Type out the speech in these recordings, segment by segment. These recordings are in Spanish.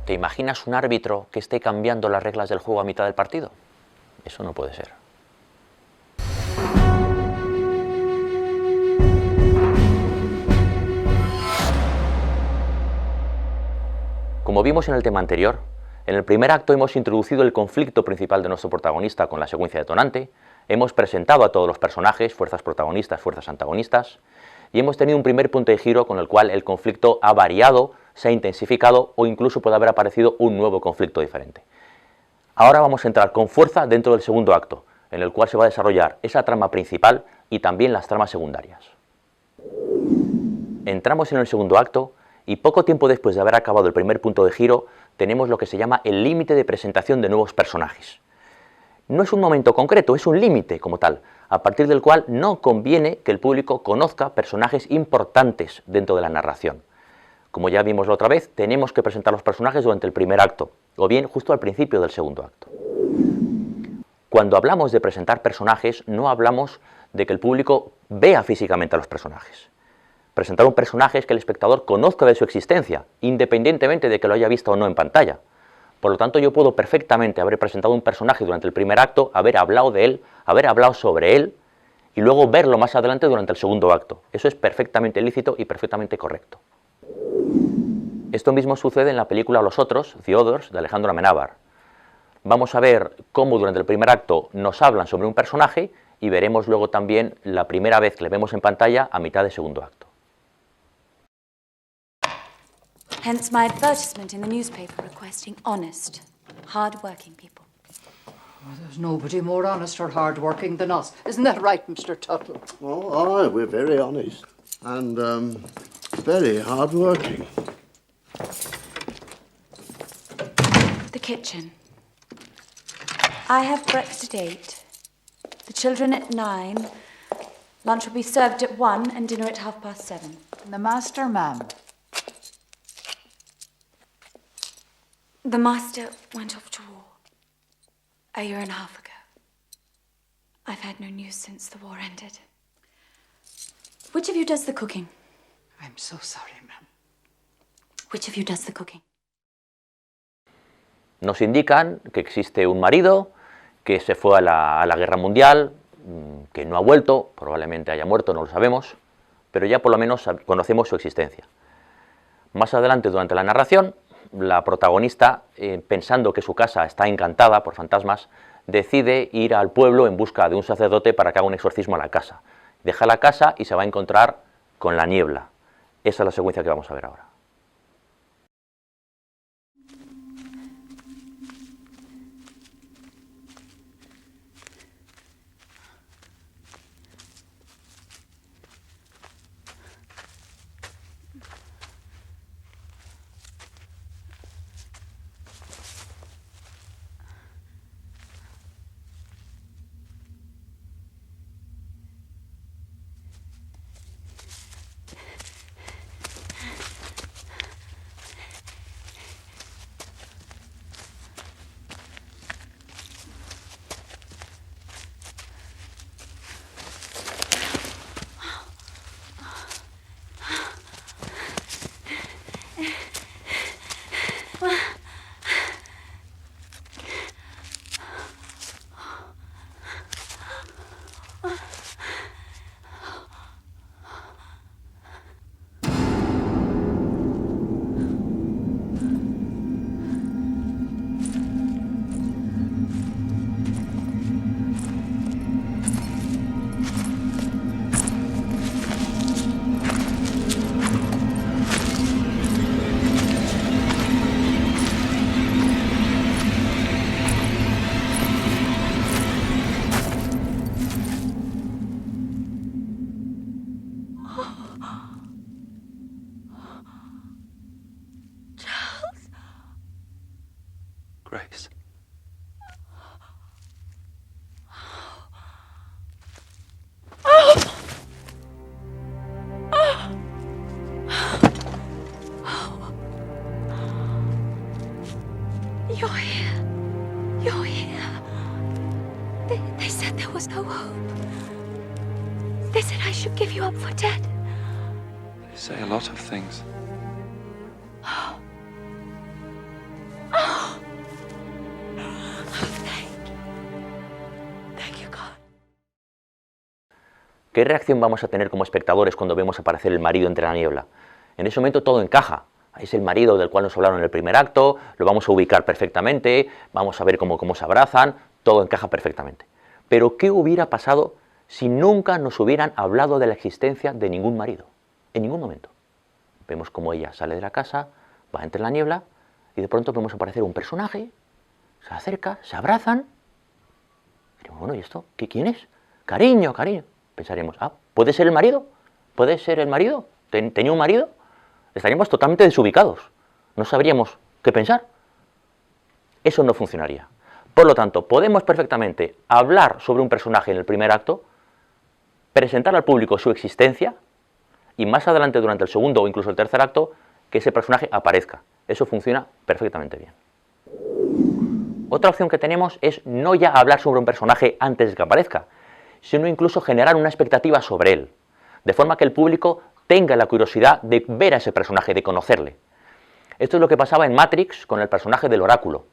¿Te imaginas un árbitro que esté cambiando las reglas del juego a mitad del partido? Eso no puede ser. Como vimos en el tema anterior, en el primer acto hemos introducido el conflicto principal de nuestro protagonista con la secuencia detonante, hemos presentado a todos los personajes, fuerzas protagonistas, fuerzas antagonistas, y hemos tenido un primer punto de giro con el cual el conflicto ha variado, se ha intensificado o incluso puede haber aparecido un nuevo conflicto diferente. Ahora vamos a entrar con fuerza dentro del segundo acto, en el cual se va a desarrollar esa trama principal y también las tramas secundarias. Entramos en el segundo acto y poco tiempo después de haber acabado el primer punto de giro, tenemos lo que se llama el límite de presentación de nuevos personajes. No es un momento concreto, es un límite como tal, a partir del cual no conviene que el público conozca personajes importantes dentro de la narración. Como ya vimos la otra vez, tenemos que presentar los personajes durante el primer acto, o bien justo al principio del segundo acto. Cuando hablamos de presentar personajes, no hablamos de que el público vea físicamente a los personajes. Presentar un personaje es que el espectador conozca de su existencia, independientemente de que lo haya visto o no en pantalla. Por lo tanto, yo puedo perfectamente haber presentado un personaje durante el primer acto, haber hablado de él, haber hablado sobre él, y luego verlo más adelante durante el segundo acto. Eso es perfectamente lícito y perfectamente correcto. Esto mismo sucede en la película Los Otros, The Others, de Alejandro Amenábar. Vamos a ver cómo durante el primer acto nos hablan sobre un personaje y veremos luego también la primera vez que le vemos en pantalla a mitad del segundo acto. Hence my advertisement in the newspaper requesting honest, hard-working people. Well, there's nobody more honest or hard-working than us. Isn't that right, Mr. Tuttle? Oh, aye, we're very honest and very hard-working. The kitchen. I have breakfast at 8, the children at 9, lunch will be served at 1 and dinner at 7:30. And the master, ma'am? The master went off to war a year and a half ago. I've had no news since the war ended. Which of you does the cooking? I'm so sorry, ma'am. Which of you does the cooking? Nos indican que existe un marido que se fue a la guerra mundial, que no ha vuelto, probablemente haya muerto, no lo sabemos, pero ya por lo menos conocemos su existencia. Más adelante durante la narración, la protagonista, pensando que su casa está encantada por fantasmas, decide ir al pueblo en busca de un sacerdote para que haga un exorcismo a la casa. Deja la casa y se va a encontrar con la niebla. Esa es la secuencia que vamos a ver ahora. Grace. You're here. You're here. They said there was no hope. They said I should give you up for dead. They say a lot of things. ¿Qué reacción vamos a tener como espectadores cuando vemos aparecer el marido entre la niebla? En ese momento todo encaja. Es el marido del cual nos hablaron en el primer acto, lo vamos a ubicar perfectamente, vamos a ver cómo se abrazan, todo encaja perfectamente. Pero ¿qué hubiera pasado si nunca nos hubieran hablado de la existencia de ningún marido? En ningún momento. Vemos cómo ella sale de la casa, va entre la niebla, y de pronto vemos aparecer un personaje, se acerca, se abrazan. Y digo, bueno, ¿y esto? ¿Quién es? Cariño, cariño. Pensaremos, ¿puede ser el marido? ¿Puede ser el marido? ¿Tenía un marido? Estaríamos totalmente desubicados. No sabríamos qué pensar. Eso no funcionaría. Por lo tanto, podemos perfectamente hablar sobre un personaje en el primer acto, presentar al público su existencia, y más adelante, durante el segundo o incluso el tercer acto, que ese personaje aparezca. Eso funciona perfectamente bien. Otra opción que tenemos es no ya hablar sobre un personaje antes de que aparezca, sino incluso generar una expectativa sobre él, de forma que el público tenga la curiosidad de ver a ese personaje, de conocerle. Esto es lo que pasaba en Matrix con el personaje del oráculo.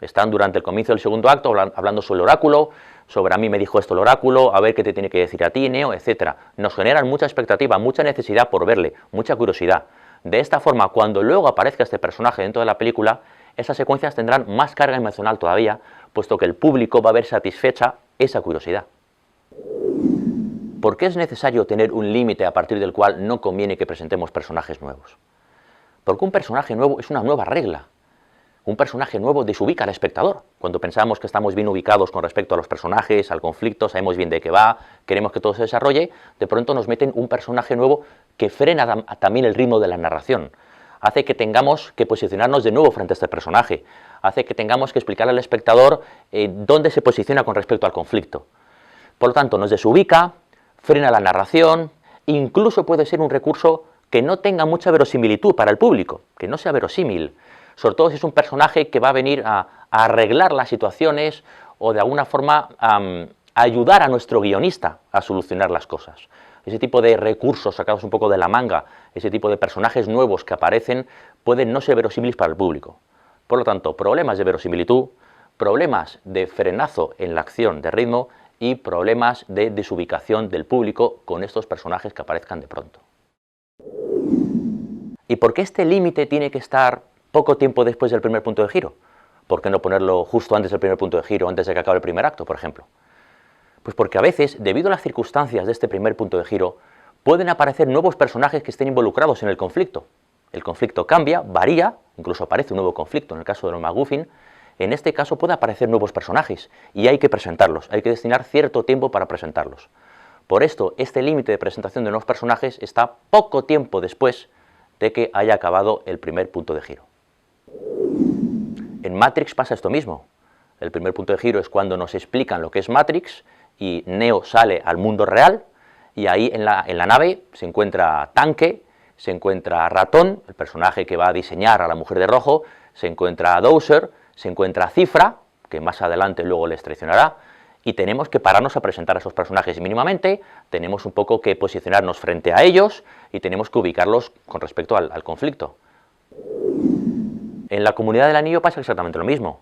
Están durante el comienzo del segundo acto hablando sobre el oráculo, sobre a mí me dijo esto el oráculo, a ver qué te tiene que decir a ti, Neo, etc. Nos generan mucha expectativa, mucha necesidad por verle, mucha curiosidad. De esta forma, cuando luego aparezca este personaje dentro de la película, esas secuencias tendrán más carga emocional todavía, puesto que el público va a ver satisfecha esa curiosidad. ¿Por qué es necesario tener un límite a partir del cual no conviene que presentemos personajes nuevos? Porque un personaje nuevo es una nueva regla. Un personaje nuevo desubica al espectador. Cuando pensamos que estamos bien ubicados con respecto a los personajes, al conflicto, sabemos bien de qué va, queremos que todo se desarrolle, de pronto nos meten un personaje nuevo que frena también el ritmo de la narración. Hace que tengamos que posicionarnos de nuevo frente a este personaje. Hace que tengamos que explicarle al espectador dónde se posiciona con respecto al conflicto. Por lo tanto, nos desubica, frena la narración, incluso puede ser un recurso que no tenga mucha verosimilitud para el público, que no sea verosímil. Sobre todo si es un personaje que va a venir a arreglar las situaciones o de alguna forma a ayudar a nuestro guionista a solucionar las cosas. Ese tipo de recursos sacados un poco de la manga, ese tipo de personajes nuevos que aparecen, pueden no ser verosímiles para el público. Por lo tanto, problemas de verosimilitud, problemas de frenazo en la acción de ritmo y problemas de desubicación del público con estos personajes que aparezcan de pronto. ¿Y por qué este límite tiene que estar poco tiempo después del primer punto de giro? ¿Por qué no ponerlo justo antes del primer punto de giro, antes de que acabe el primer acto, por ejemplo? Pues porque a veces, debido a las circunstancias de este primer punto de giro, pueden aparecer nuevos personajes que estén involucrados en el conflicto. El conflicto cambia, varía, incluso aparece un nuevo conflicto en el caso de los MacGuffin. En este caso puede aparecer nuevos personajes y hay que presentarlos, hay que destinar cierto tiempo para presentarlos. Por esto, este límite de presentación de nuevos personajes está poco tiempo después de que haya acabado el primer punto de giro. En Matrix pasa esto mismo. El primer punto de giro es cuando nos explican lo que es Matrix y Neo sale al mundo real y ahí en la nave se encuentra Tanque, se encuentra Ratón, el personaje que va a diseñar a la mujer de rojo, se encuentra Dowser, se encuentra Cifra, que más adelante luego les traicionará, y tenemos que pararnos a presentar a esos personajes mínimamente, tenemos un poco que posicionarnos frente a ellos y tenemos que ubicarlos con respecto al conflicto. En la Comunidad del Anillo pasa exactamente lo mismo.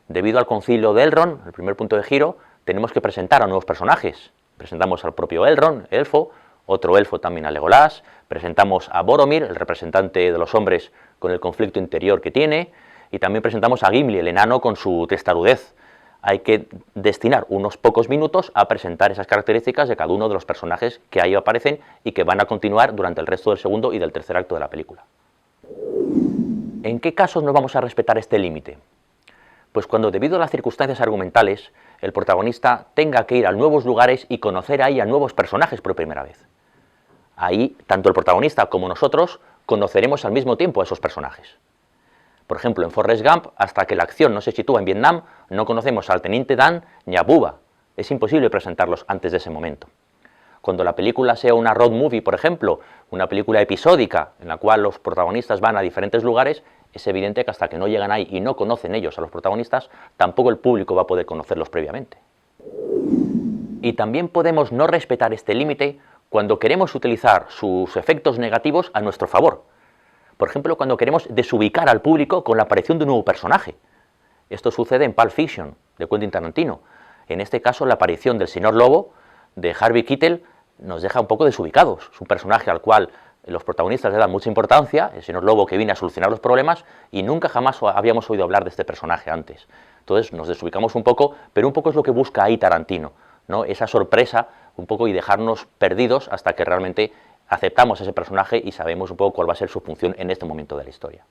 Debido al concilio de Elrond, el primer punto de giro, tenemos que presentar a nuevos personajes. Presentamos al propio Elrond, elfo, otro elfo también a Legolas, presentamos a Boromir, el representante de los hombres con el conflicto interior que tiene, y también presentamos a Gimli, el enano, con su testarudez. Hay que destinar unos pocos minutos a presentar esas características de cada uno de los personajes que ahí aparecen y que van a continuar durante el resto del segundo y del tercer acto de la película. ¿En qué casos no vamos a respetar este límite? Pues cuando, debido a las circunstancias argumentales, el protagonista tenga que ir a nuevos lugares y conocer ahí a nuevos personajes por primera vez. Ahí, tanto el protagonista como nosotros conoceremos al mismo tiempo a esos personajes. Por ejemplo, en Forrest Gump, hasta que la acción no se sitúa en Vietnam, no conocemos al teniente Dan ni a Bubba. Es imposible presentarlos antes de ese momento. Cuando la película sea una road movie, por ejemplo, una película episódica en la cual los protagonistas van a diferentes lugares, es evidente que hasta que no llegan ahí y no conocen ellos a los protagonistas, tampoco el público va a poder conocerlos previamente. Y también podemos no respetar este límite cuando queremos utilizar sus efectos negativos a nuestro favor. Por ejemplo, cuando queremos desubicar al público con la aparición de un nuevo personaje. Esto sucede en Pulp Fiction, de Quentin Tarantino. En este caso, la aparición del señor Lobo, de Harvey Keitel, nos deja un poco desubicados. Es un personaje al cual los protagonistas le dan mucha importancia, el señor Lobo que viene a solucionar los problemas, y nunca jamás habíamos oído hablar de este personaje antes. Entonces nos desubicamos un poco, pero un poco es lo que busca ahí Tarantino, ¿no? Esa sorpresa un poco y dejarnos perdidos hasta que realmente aceptamos ese personaje y sabemos un poco cuál va a ser su función en este momento de la historia.